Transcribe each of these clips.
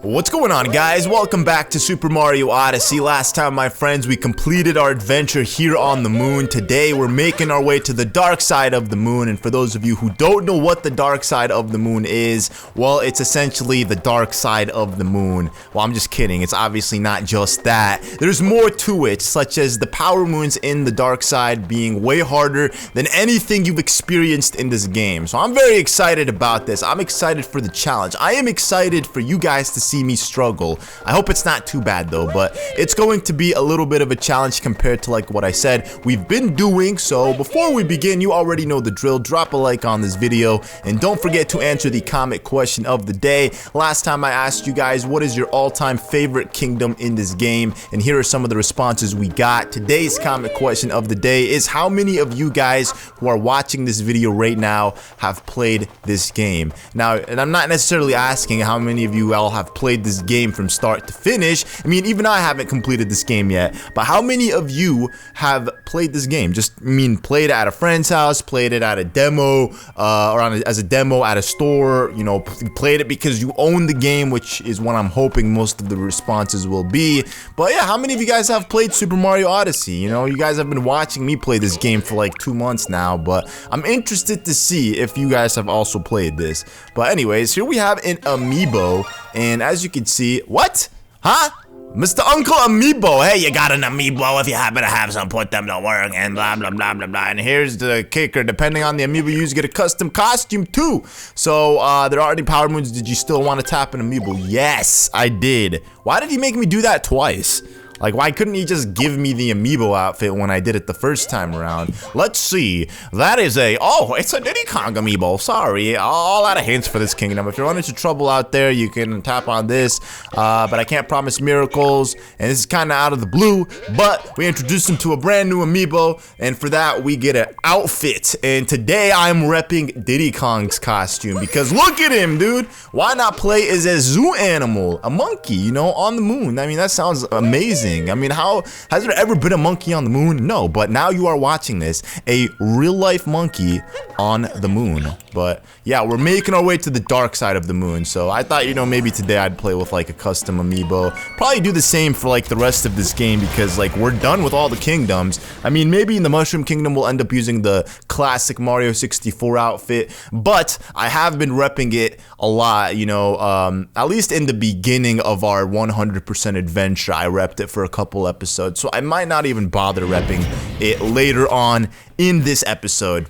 What's going on, guys? Welcome back to Super Mario Odyssey. Last time, my friends, we completed our adventure here on the moon. Today, we're making our way to the dark side of the moon. And for those of you who don't know what the dark side of the moon is, well, it's essentially the dark side of the moon. Well, I'm just kidding. It's obviously not just that. There's more to it, such as the power moons in the dark side being way harder than anything you've experienced in this game. So I'm very excited about this. I'm excited for the challenge. I am excited for you guys to see me struggle. I hope it's not too bad though, but it's going to be a little bit of a challenge compared to like what I said we've been doing. So before we begin, you already know the drill. Drop a like on this video and don't forget to answer the comment question of the day. Last time I asked you guys, what is your all-time favorite kingdom in this game? And here are some of the responses we got. Today's comment question of the day is, how many of you guys who are watching this video right now have played this game? Now, and I'm not necessarily asking how many of you all have played this game from start to finish. I mean, even I haven't completed this game yet, but how many of you have played this game? Just, played it at a friend's house, played it at a demo, as a demo at a store, you know, played it because you own the game, which is what I'm hoping most of the responses will be. But yeah, how many of you guys have played Super Mario Odyssey? You know, you guys have been watching me play this game for like 2 months now, but I'm interested to see if you guys have also played this. But anyways, here we have an amiibo. And as you can see, what? Huh? Mr. Uncle Amiibo, hey, you got an amiibo. If you happen to have some, put them to work and blah, blah, blah, blah, blah. And here's the kicker. Depending on the amiibo you use, you get a custom costume too. So, there are any power moons. Did you still want to tap an amiibo? Yes, I did. Why did he make me do that twice? Like, why couldn't he just give me the amiibo outfit when I did it the first time around? Let's see. That is it's a Diddy Kong amiibo. Sorry, all out of hints for this kingdom. If you're running into trouble out there, you can tap on this. But I can't promise miracles. And this is kind of out of the blue. But we introduced him to a brand new amiibo. And for that, we get an outfit. And today, I'm repping Diddy Kong's costume. Because look at him, dude. Why not play as a zoo animal? A monkey, you know, on the moon. I mean, that sounds amazing. I mean, has there ever been a monkey on the moon? No, but now you are watching this, a real-life monkey on the moon. But yeah, we're making our way to the dark side of the moon, so I thought, you know, maybe today I'd play with like a custom amiibo. Probably do the same for like the rest of this game because like we're done with all the kingdoms. I mean, maybe in the Mushroom Kingdom we'll end up using the classic Mario 64 outfit, but I have been repping it a lot, you know, at least in the beginning of our 100% adventure, I repped it for a couple episodes, so I might not even bother repping it later on in this episode.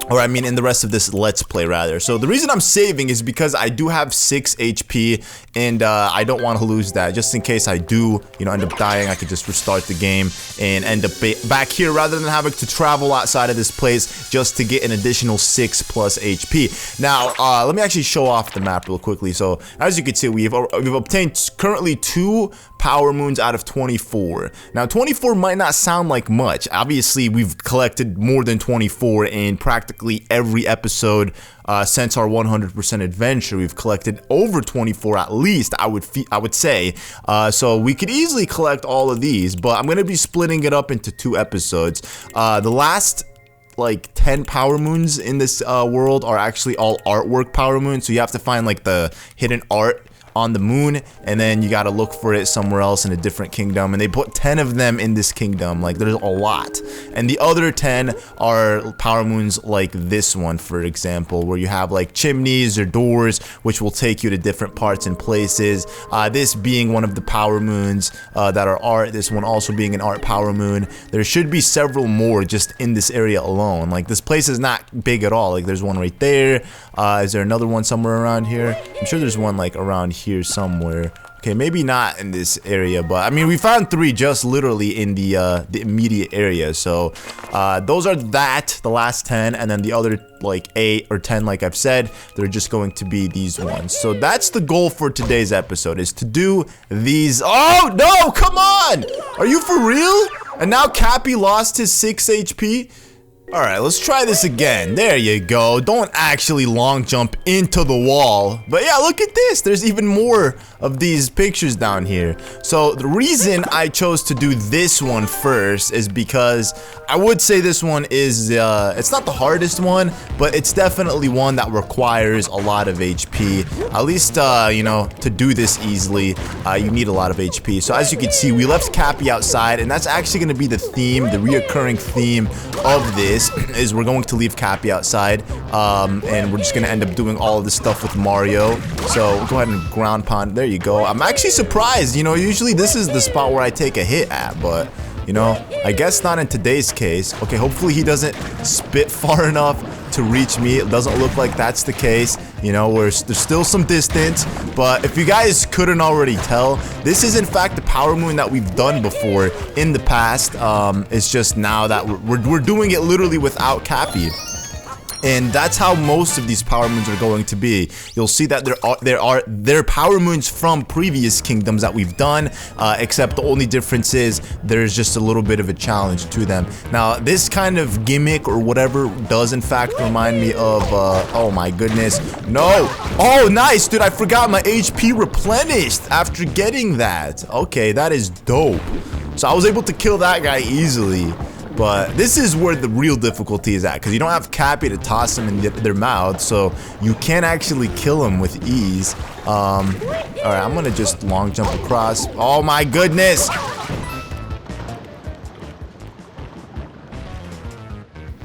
Or I mean in the rest of this Let's Play rather. So the reason I'm saving is because I do have 6 HP and I don't want to lose that. Just in case I do, you know, end up dying, I could just restart the game and end up back here rather than having to travel outside of this place just to get an additional 6 plus HP. Now, let me actually show off the map real quickly. So as you can see, we've obtained currently 2 power moons out of 24. Now 24 might not sound like much. Obviously, we've collected more than 24 in practically every episode since our 100% adventure. We've collected over 24 at least, I would say. So we could easily collect all of these, but I'm gonna be splitting it up into 2 episodes. The last like 10 power moons in this world are actually all artwork power moons, so you have to find like the hidden art on the moon, and then you gotta look for it somewhere else in a different kingdom, and they put 10 of them in this kingdom. Like, there's a lot. And the other 10 are power moons like this one, for example, where you have like chimneys or doors which will take you to different parts and places. This being one of the power moons that are art, this one also being an art power moon. There should be several more just in this area alone. Like, this place is not big at all. Like, there's one right there. Is there another one somewhere around here? I'm sure there's one like around here somewhere. Okay, maybe not in this area, but I mean, we found 3 just literally in the immediate area. So those are the last 10, and then the other like 8 or 10, like I've said, they're just going to be these ones. So that's the goal for today's episode, is to do these. Oh no, come on, are you for real? And now Cappy lost his 6 HP. Alright, let's try this again. There you go. Don't actually long jump into the wall. But yeah, look at this. There's even more of these pictures down here. So the reason I chose to do this one first is because I would say this one is, it's not the hardest one, but it's definitely one that requires a lot of HP. At least, you know, to do this easily, you need a lot of HP. So as you can see, we left Cappy outside, and that's actually going to be the theme, the reoccurring theme of this. Is we're going to leave Cappy outside, and we're just gonna end up doing all of this stuff with Mario. So we'll go ahead and ground pound. There you go. I'm actually surprised. You know, usually this is the spot where I take a hit at, but you know, I guess not in today's case. Okay, hopefully he doesn't spit far enough to reach me. It doesn't look like that's the case. You know, there's still some distance, but if you guys couldn't already tell, this is in fact the Power-Mond that we've done before in the past. It's just now that we're doing it literally without Cappy. And that's how most of these Power-Monds are going to be. You'll see that there are Power-Monds from previous kingdoms that we've done, except the only difference is there's just a little bit of a challenge to them. Now, this kind of gimmick or whatever does in fact remind me of, oh my goodness, no. Oh, nice, dude, I forgot my HP replenished after getting that. Okay, that is dope. So I was able to kill that guy easily. But this is where the real difficulty is at, because you don't have Cappy to toss them in their mouth, so you can't actually kill them with ease. Alright, I'm gonna just long jump across. Oh my goodness!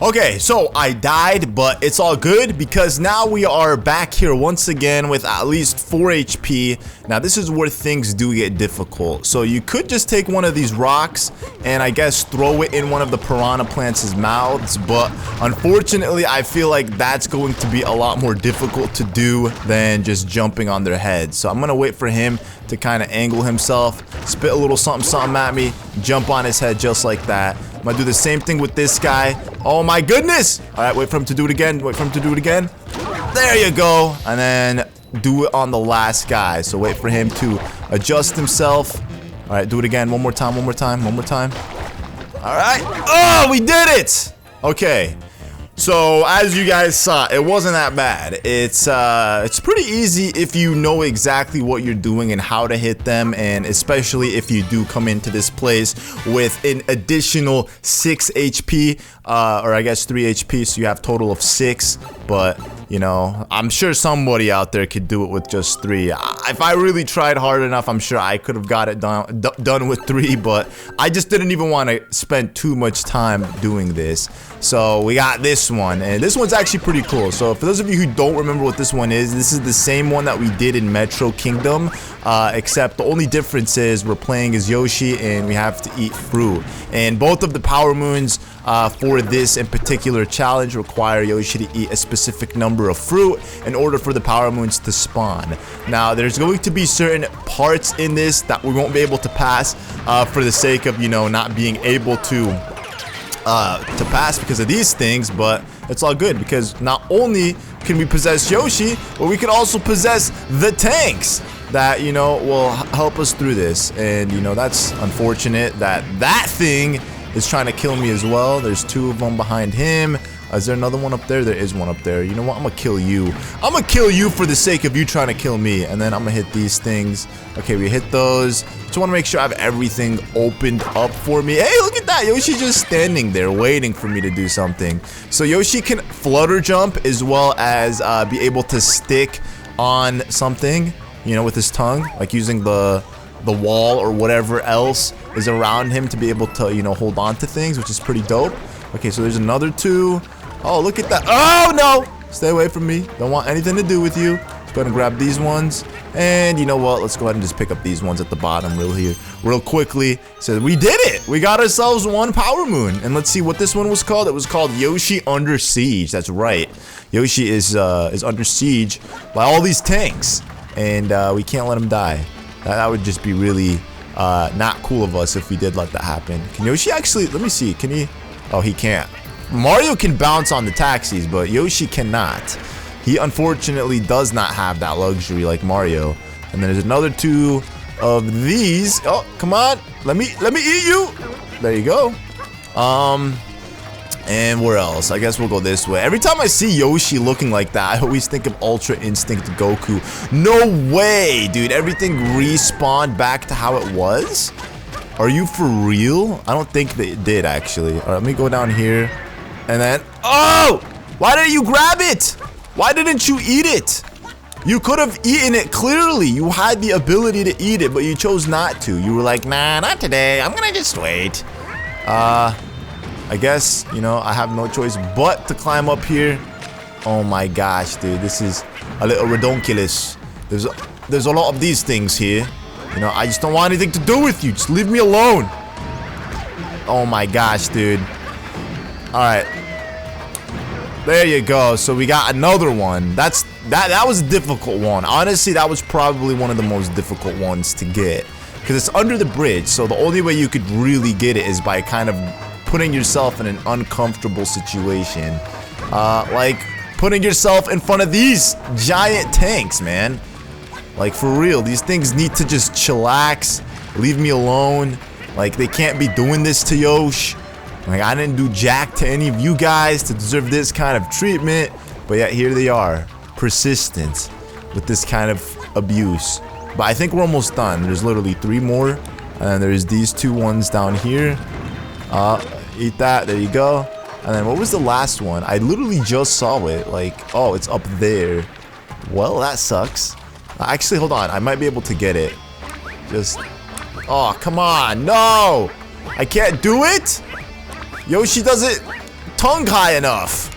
Okay, so I died, but it's all good because now we are back here once again with at least 4 HP. Now, this is where things do get difficult. So you could just take one of these rocks and I guess throw it in one of the Piranha Plants' mouths, but unfortunately, I feel like that's going to be a lot more difficult to do than just jumping on their heads. So I'm gonna wait for him to kind of angle himself, spit a little something something at me, jump on his head just like that. I'm gonna do the same thing with this guy. Oh my goodness! Alright, wait for him to do it again. Wait for him to do it again. There you go. And then do it on the last guy. So wait for him to adjust himself. Alright, do it again. One more time, one more time, one more time. Alright. Oh, we did it! Okay. So, as you guys saw, it wasn't that bad. It's pretty easy if you know exactly what you're doing and how to hit them, and especially if you do come into this place with an additional 6 HP, or I guess 3 HP, so you have total of 6, but you know, I'm sure somebody out there could do it with just 3. If I really tried hard enough, I'm sure I could have got it done with 3, but I just didn't even want to spend too much time doing this. So we got this one, and this one's actually pretty cool. So for those of you who don't remember what this one is, this is the same one that we did in Metro Kingdom, except the only difference is we're playing as Yoshi and we have to eat fruit. And both of the Power-Monds for this in particular challenge require Yoshi to eat a specific number of fruit in order for the Power-Monds to spawn. Now, there's going to be certain parts in this that we won't be able to pass for the sake of, you know, not being able to pass because of these things, but it's all good because not only can we possess Yoshi, but we can also possess the tanks that, you know, will help us through this. And, you know, that's unfortunate that that thing is trying to kill me as well. There's 2 of them behind him. Is there another one up there? There is one up there. You know what? I'm gonna kill you. I'm gonna kill you for the sake of you trying to kill me. And then I'm gonna hit these things. Okay, we hit those. Just want to make sure I have everything opened up for me. Hey, look at that. Yoshi's just standing there waiting for me to do something. So Yoshi can flutter jump as well as be able to stick on something, you know, with his tongue, like using the wall or whatever else is around him to be able to, you know, hold on to things, which is pretty dope. Okay, so there's another 2. Oh, look at that. Oh, no! Stay away from me. Don't want anything to do with you. Let's go ahead and grab these ones. And you know what? Let's go ahead and just pick up these ones at the bottom real quickly. So we did it! We got ourselves 1 Power-Mond. And let's see what this one was called. It was called Yoshi Under Siege. That's right. Yoshi is under siege by all these tanks. And we can't let him die. That would just be really not cool of us if we did let that happen. Can Yoshi actually... Let me see. Can he... Oh, he can't. Mario can bounce on the taxis, but Yoshi cannot. He unfortunately does not have that luxury like Mario. And then there's another 2 of these. Oh, come on. Let me eat you. There you go. And where else? I guess we'll go this way. Every time I see Yoshi looking like that, I always think of Ultra Instinct Goku. No way, dude. Everything respawned back to how it was? Are you for real? I don't think they did, actually. All right, let me go down here. And then... Oh! Why didn't you grab it? Why didn't you eat it? You could have eaten it, clearly. You had the ability to eat it, but you chose not to. You were like, nah, not today. I'm gonna just wait. I guess, you know, I have no choice but to climb up here. Oh my gosh, dude. This is a little redonkulous. There's a lot of these things here. You know, I just don't want anything to do with you. Just leave me alone. Oh my gosh, dude. Alright. There you go. So we got another one. That was a difficult one. Honestly, that was probably one of the most difficult ones to get. Because it's under the bridge, so the only way you could really get it is by kind of putting yourself in an uncomfortable situation. Like putting yourself in front of these giant tanks, man. Like for real, these things need to just chillax, leave me alone. Like they can't be doing this to Yosh. Like I didn't do jack to any of you guys to deserve this kind of treatment, but yet here they are, persistent with this kind of abuse. But I think we're almost done. There's literally 3 more, and then there's these 2 ones down here. Eat that, there you go. And then what was the last one? I literally just saw it, like, oh, it's up there. Well, that sucks. Actually, hold on, I might be able to get it. Just, oh, come on, no! I can't do it? Yoshi doesn't tongue high enough.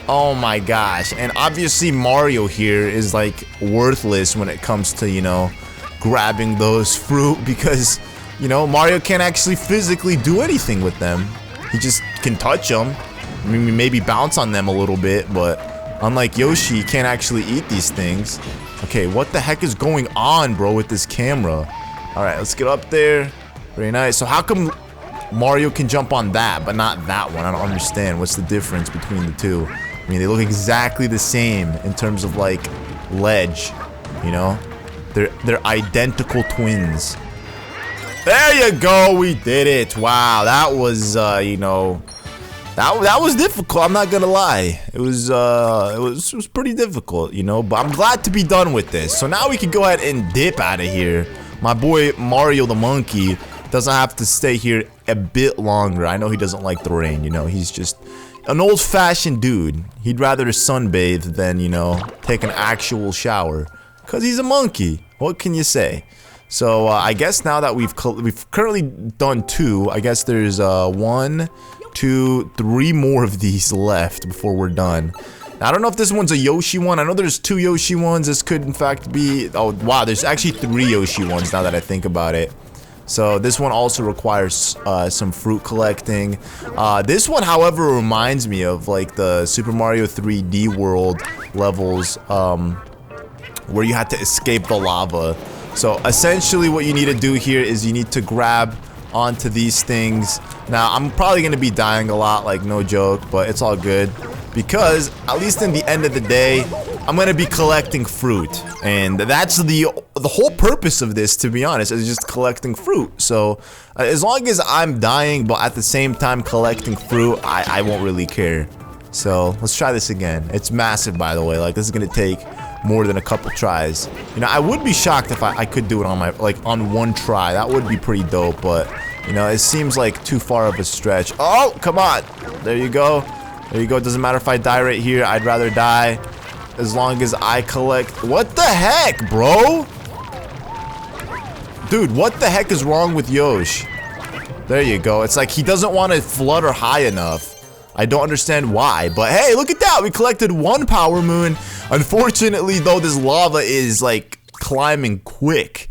Oh my gosh, and obviously Mario here is like worthless when it comes to, you know, grabbing those fruit because, you know, Mario can't actually physically do anything with them. He just can touch them. I mean, maybe bounce on them a little bit, but unlike Yoshi, he can't actually eat these things. Okay, what the heck is going on, bro, with this camera? Alright, let's get up there. Very nice. So how come Mario can jump on that, but not that one? I don't understand. What's the difference between the two? I mean, they look exactly the same in terms of, like, ledge, you know? They're identical twins. There you go, we did it. Wow, that was, you know, that was difficult, I'm not gonna lie. It was pretty difficult, you know, but I'm glad to be done with this. So now we can go ahead and dip out of here. My boy Mario the monkey doesn't have to stay here a bit longer. I know he doesn't like the rain, you know, he's just an old-fashioned dude. He'd rather sunbathe than, you know, take an actual shower. Because he's a monkey. What can you say? So, I guess now that we've currently done 2, I guess there's 1, 2, 3 more of these left before we're done. Now, I don't know if this one's a Yoshi one. I know there's 2 Yoshi ones. This could, in fact, be... Oh, wow, there's actually 3 Yoshi ones now that I think about it. So, this one also requires some fruit collecting. This one, however, reminds me of, like, the Super Mario 3D World levels, where you had to escape the lava. So essentially what you need to do here is you need to grab onto these things. Now I'm probably going to be dying a lot, like no joke, but it's all good. Because at least in the end of the day, I'm going to be collecting fruit. And that's the whole purpose of this, to be honest, is just collecting fruit. So as long as I'm dying, but at the same time collecting fruit, I won't really care. So let's try this again. It's massive, by the way. Like, this is going to take more than a couple tries. You know, I would be shocked if I could do it on my, like, on one try. That would be pretty dope, but, you know, it seems like too far of a stretch. Oh, come on. There you go. There you go. It doesn't matter if I die right here. I'd rather die as long as I collect. What the heck, bro? Dude, what the heck is wrong with Yosh? There you go. It's like he doesn't want to flutter high enough. I don't understand why, but hey, look at that. We collected 1 Power-Moon. Unfortunately, though, this lava is like climbing quick.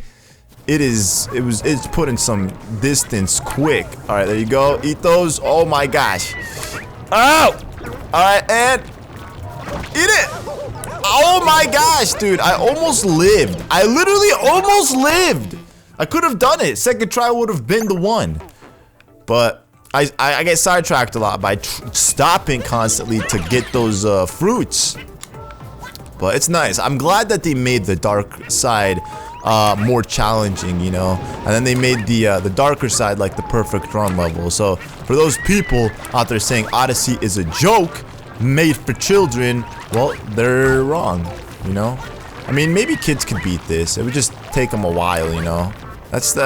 It's putting some distance quick. All right, there you go. Eat those. Oh my gosh. Oh! All right, and eat it. Oh my gosh, dude. I almost lived. I literally almost lived. I could have done it. Second try would have been the one. But I get sidetracked a lot by stopping constantly to get those fruits. But it's nice. I'm glad that they made the dark side more challenging, you know. And then they made the darker side like the perfect run level. So for those people out there saying Odyssey is a joke made for children, well, they're wrong, you know. I mean, maybe kids could beat this. It would just take them a while, you know. That's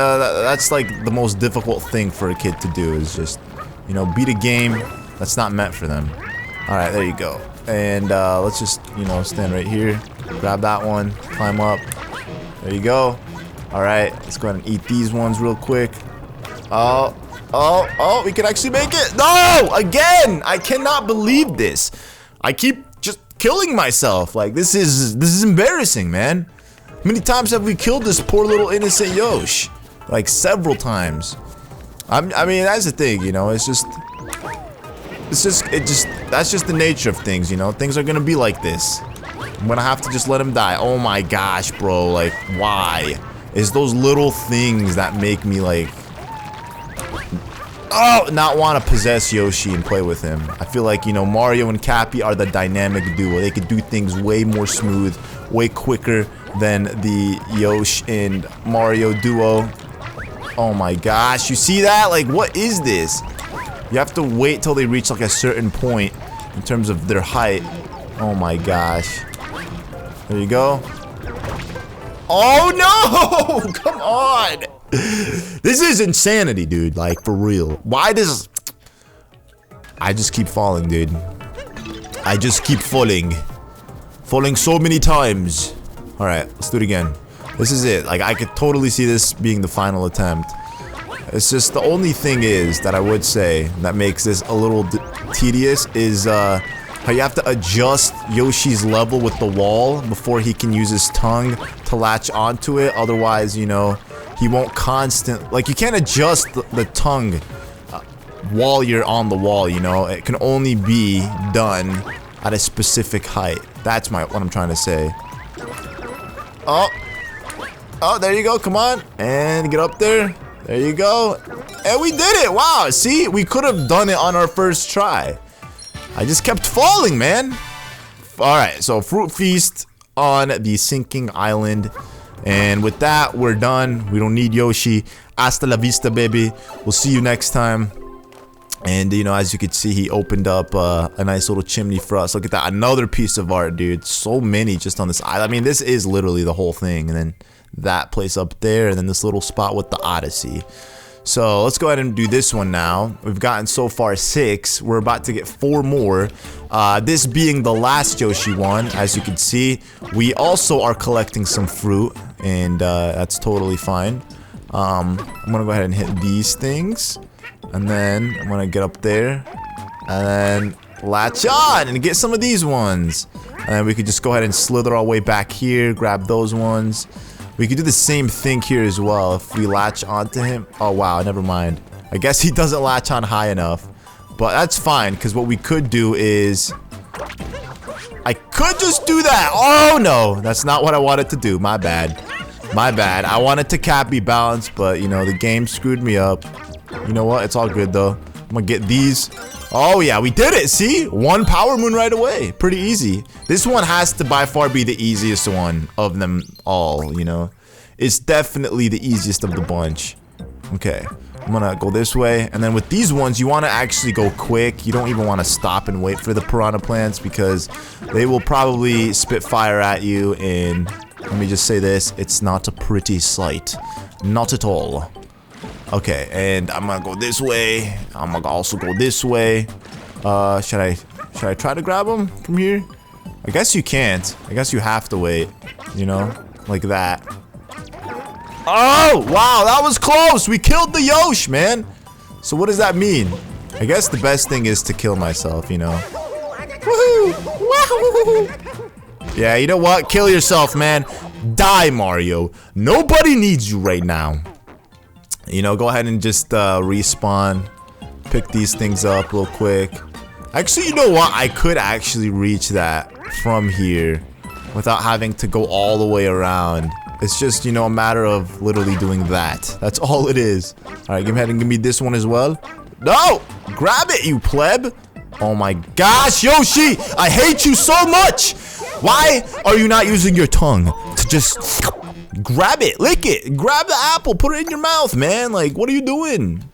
like the most difficult thing for a kid to do, is just, you know, beat a game that's not meant for them. All right, there you go. And let's just, you know, stand right here, grab that one, climb up. There you go. All right, let's go ahead and eat these ones real quick. Oh, we can actually make it. No, again, I cannot believe this. I keep just killing myself. Like, this is embarrassing, man. How many times have we killed this poor little innocent Yoshi? Like, several times. I mean, that's the thing, you know. That's just the nature of things, you know. Things are gonna be like this. I'm gonna have to just let him die. Oh my gosh, bro. Like, why? It's those little things that make me, like, not want to possess Yoshi and play with him. I feel like, you know, Mario and Cappy are the dynamic duo. They could do things way more smooth, way quicker than the Yoshi and Mario duo. Oh my gosh, you see that? Like, what is this? You have to wait till they reach like a certain point in terms of their height. Oh my gosh. There you go. Oh no! Come on! This is insanity, dude. Like, for real. Why does... I just keep falling, dude. I just keep falling. Falling so many times. Alright, let's do it again. This is it. Like, I could totally see this being the final attempt. It's just, the only thing is that I would say that makes this a little tedious is how you have to adjust Yoshi's level with the wall before he can use his tongue to latch onto it. Otherwise, you know, he won't like, you can't adjust the tongue while you're on the wall, you know. It can only be done at a specific height. That's what I'm trying to say. Oh, there you go. Come on. And get up there. There you go. And we did it. Wow. See, we could have done it on our first try. I just kept falling, man. Alright, so Fruit Feast on the sinking island. And with that, we're done. We don't need Yoshi. Hasta la vista, baby. We'll see you next time. And, you know, as you can see, he opened up a nice little chimney for us. Look at that. Another piece of art, dude. So many just on this island. I mean, this is literally the whole thing. And then that place up there. And then this little spot with the Odyssey. So let's go ahead and do this one now. We've gotten so far 6. We're about to get 4 more. This being the last Yoshi one, as you can see. We also are collecting some fruit. And that's totally fine. I'm gonna go ahead and hit these things. And then I'm gonna get up there. And then latch on and get some of these ones. And then we could just go ahead and slither our way back here. Grab those ones. We could do the same thing here as well if we latch onto him. Oh wow, never mind. I guess he doesn't latch on high enough. But that's fine, because what we could do is... I could just do that! Oh no! That's not what I wanted to do. My bad. My bad. I wanted to Cappy balance, but you know, the game screwed me up. You know what? It's all good though. I'm gonna get these. Oh yeah, we did it! See? 1 Power-Mond right away. Pretty easy. This one has to by far be the easiest one of them all, you know? It's definitely the easiest of the bunch. Okay. I'm gonna go this way. And then with these ones, you want to actually go quick. You don't even want to stop and wait for the Piranha Plants because they will probably spit fire at you. And let me just say this. It's not a pretty sight. Not at all. Okay, and I'm gonna go this way. I'm gonna also go this way. Should I try to grab him from here? I guess you can't. I guess you have to wait. You know, like that. Oh, wow, that was close. We killed the Yoshi, man. So what does that mean? I guess the best thing is to kill myself, you know. Woohoo! Woohoo! Yeah, you know what? Kill yourself, man. Die, Mario. Nobody needs you right now. You know, go ahead and just respawn. Pick these things up real quick. Actually, you know what? I could actually reach that from here without having to go all the way around. It's just, you know, a matter of literally doing that. That's all it is. Alright, go ahead and give me this one as well. No! Grab it, you pleb! Oh my gosh, Yoshi! I hate you so much! Why are you not using your tongue to just Grab it, lick it, grab the apple, put it in your mouth, man. Like, what are you doing?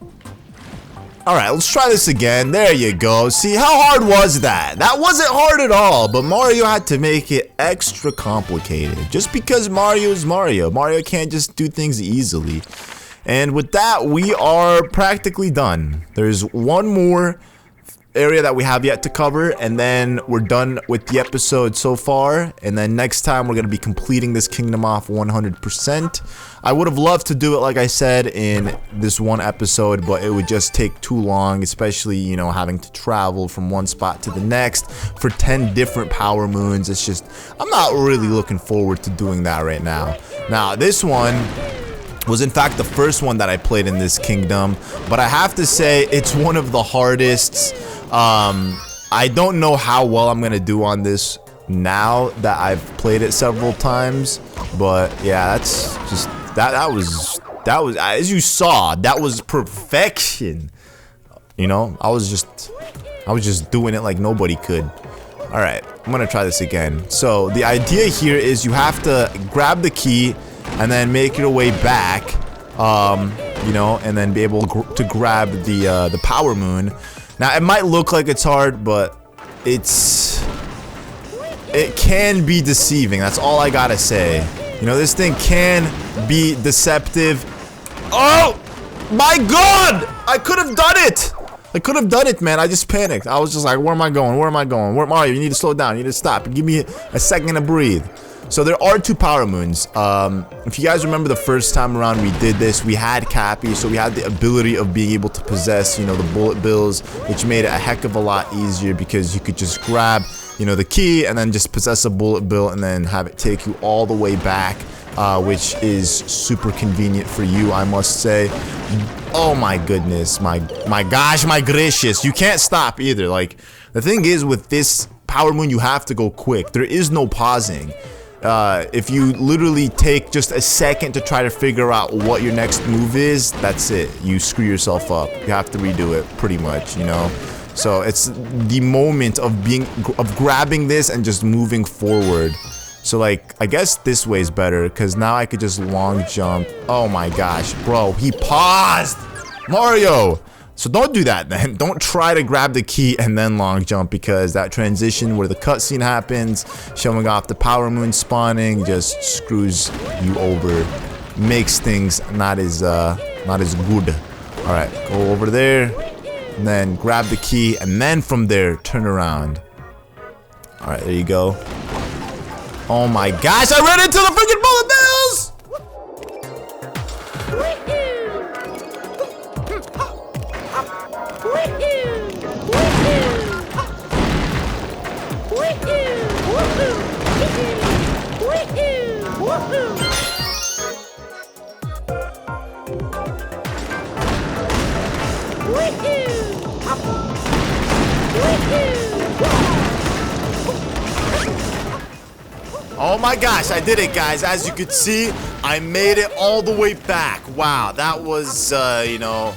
All right, let's try this again. There you go. See, how hard was that? That wasn't hard at all, but Mario had to make it extra complicated. Just because Mario is Mario. Mario can't just do things easily. And with that, we are practically done. There's one more area that we have yet to cover, and then we're done with the episode so far. And then next time we're going to be completing this kingdom off 100%. I would have loved to do it, like I said, in this one episode, but it would just take too long, especially, you know, having to travel from one spot to the next for 10 different power moons. It's just, I'm not really looking forward to doing that right now. Now, this one was in fact the first one that I played in this kingdom, but I have to say it's one of the hardest. I don't know how well I'm gonna do on this now that I've played it several times, but yeah, that's just that was as you saw, that was perfection. You know, I was just doing it like nobody could. All right, I'm gonna try this again. So the idea here is you have to grab the key and then make your way back, you know, and then be able to grab the power moon. Now, it might look like it's hard, but it can be deceiving. That's all I gotta say. You know, this thing can be deceptive. Oh my God! I could have done it! I could have done it, man. I just panicked. I was just like, where am I going? Where am I going? Where, Mario, you need to slow down. You need to stop. Give me a second to breathe. So there are 2 power moons. If you guys remember the first time around we did this, we had Cappy, so we had the ability of being able to possess, you know, the bullet bills, which made it a heck of a lot easier because you could just grab, you know, the key and then just possess a bullet bill and then have it take you all the way back, which is super convenient for you, I must say. Oh my goodness, my gosh, my gracious, you can't stop either. Like, the thing is with this power moon, you have to go quick. There is no pausing. If you literally take just a second to try to figure out what your next move is, that's it. You screw yourself up. You have to redo it, pretty much, you know? So it's the moment of grabbing this and just moving forward. So like, I guess this way is better, because now I could just long jump. Oh my gosh, bro, he paused! Mario! So don't do that then. Don't try to grab the key and then long jump, because that transition where the cutscene happens, showing off the power moon spawning, just screws you over. Makes things not as good. All right, go over there, and then grab the key, and then from there turn around. All right, there you go. Oh my gosh, I ran into the freaking bullet bills! Oh my gosh, I did it, guys. As you could see, I made it all the way back. Wow, that was, you know,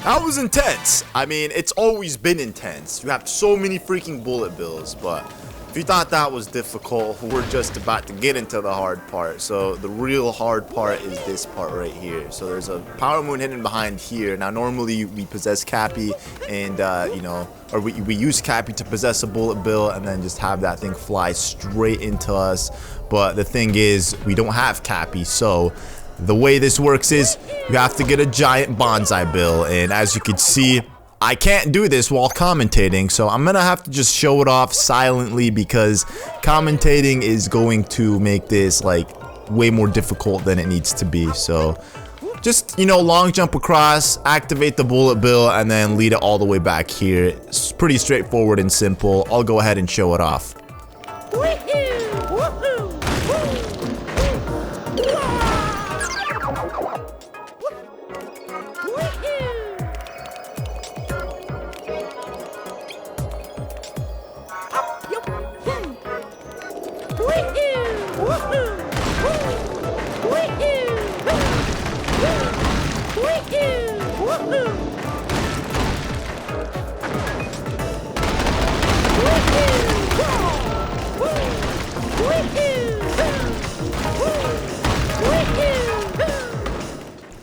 that was intense. I mean, it's always been intense. You have so many freaking bullet bills, but if you thought that was difficult, we're just about to get into the hard part. So the real hard part is this part right here. So there's a power moon hidden behind here. Now, normally we possess Cappy and, you know, or we use Cappy to possess a bullet bill and then just have that thing fly straight into us. But the thing is, we don't have Cappy, so the way this works is you have to get a giant bonsai bill. And as you can see, I can't do this while commentating, so I'm gonna have to just show it off silently, because commentating is going to make this like way more difficult than it needs to be. So just, you know, long jump across, activate the bullet bill, and then lead it all the way back here. It's pretty straightforward and simple. I'll go ahead and show it off.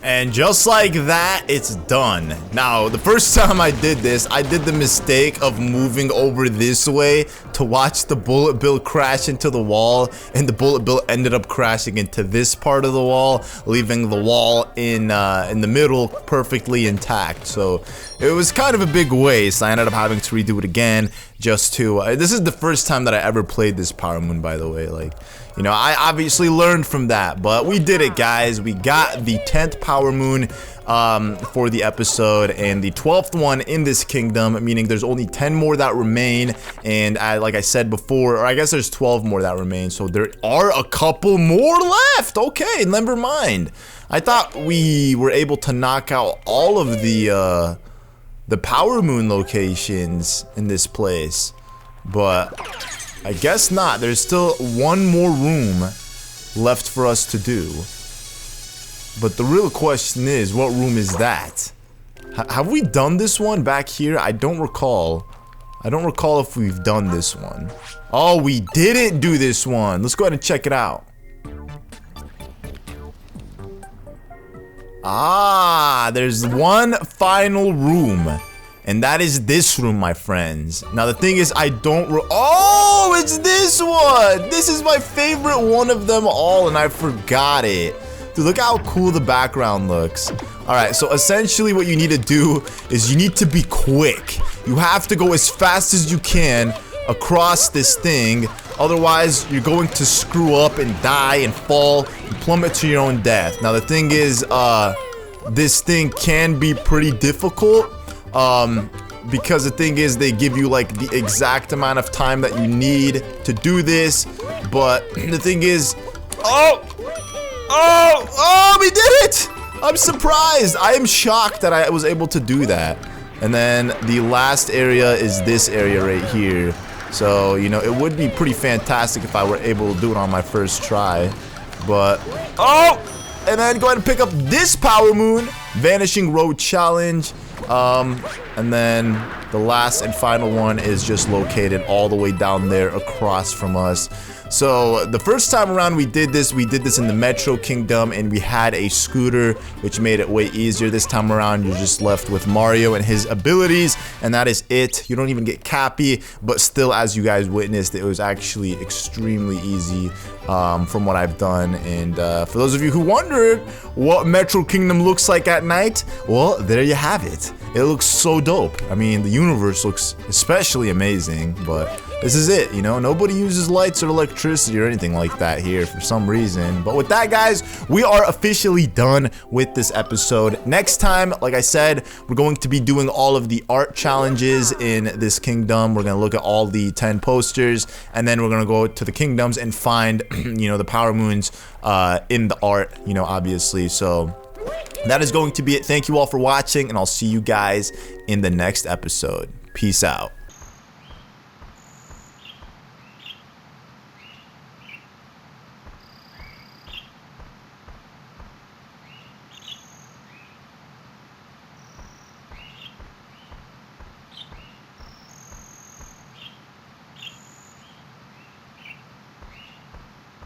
And just like that, it's done. Now, the first time I did this, I did the mistake of moving over this way to watch the bullet bill crash into the wall, and the bullet bill ended up crashing into this part of the wall, leaving the wall in the middle perfectly intact. So it was kind of a big waste. I ended up having to redo it again just to, this is the first time that I ever played this Power-Mond, by the way. Like, you know, I obviously learned from that, but we did it, guys. We got the 10th Power-Mond for the episode, and the 12th one in this kingdom, meaning there's only 10 more that remain, and like I said before, or I guess there's 12 more that remain, so there are a couple more left. Okay, never mind. I thought we were able to knock out all of the Power-Mond locations in this place, but I guess not. There's still one more room left for us to do. But the real question is, what room is that? Have we done this one back here? I don't recall. I don't recall if we've done this one. Oh, we didn't do this one. Let's go ahead and check it out. Ah, there's one final room. And that is this room, my friends. Now, the thing is, I don't oh, it's this one! This is my favorite one of them all, and I forgot it. Dude, look how cool the background looks. Alright, so essentially what you need to do is you need to be quick. You have to go as fast as you can across this thing. Otherwise, you're going to screw up and die and fall and plummet to your own death. Now, the thing is, this thing can be pretty difficult. Because the thing is, they give you like the exact amount of time that you need to do this, but the thing is, we did it! I'm surprised. I am shocked that I was able to do that. And then the last area is this area right here. So, you know, it would be pretty fantastic if I were able to do it on my first try. But, and then go ahead and pick up this Power-Mond, Vanishing Road Challenge. And then the last and final one is just located all the way down there across from us. So the first time around we did this in the Metro Kingdom, and we had a scooter, which made it way easier. This time around, you're just left with Mario and his abilities, and that is it. You don't even get Cappy, but still, as you guys witnessed, it was actually extremely easy from what I've done. And for those of you who wondered what Metro Kingdom looks like at night, well, there you have it. It looks so dope. I mean, the universe looks especially amazing, but this is it, you know? Nobody uses lights or electricity or anything like that here for some reason. But with that, guys, we are officially done with this episode. Next time, like I said, we're going to be doing all of the art challenges in this kingdom. We're gonna look at all the 10 posters, and then we're gonna go to the kingdoms and find, you know, the Power-Monds in the art, you know, obviously. So that is going to be it. Thank you all for watching, and I'll see you guys in the next episode. Peace out.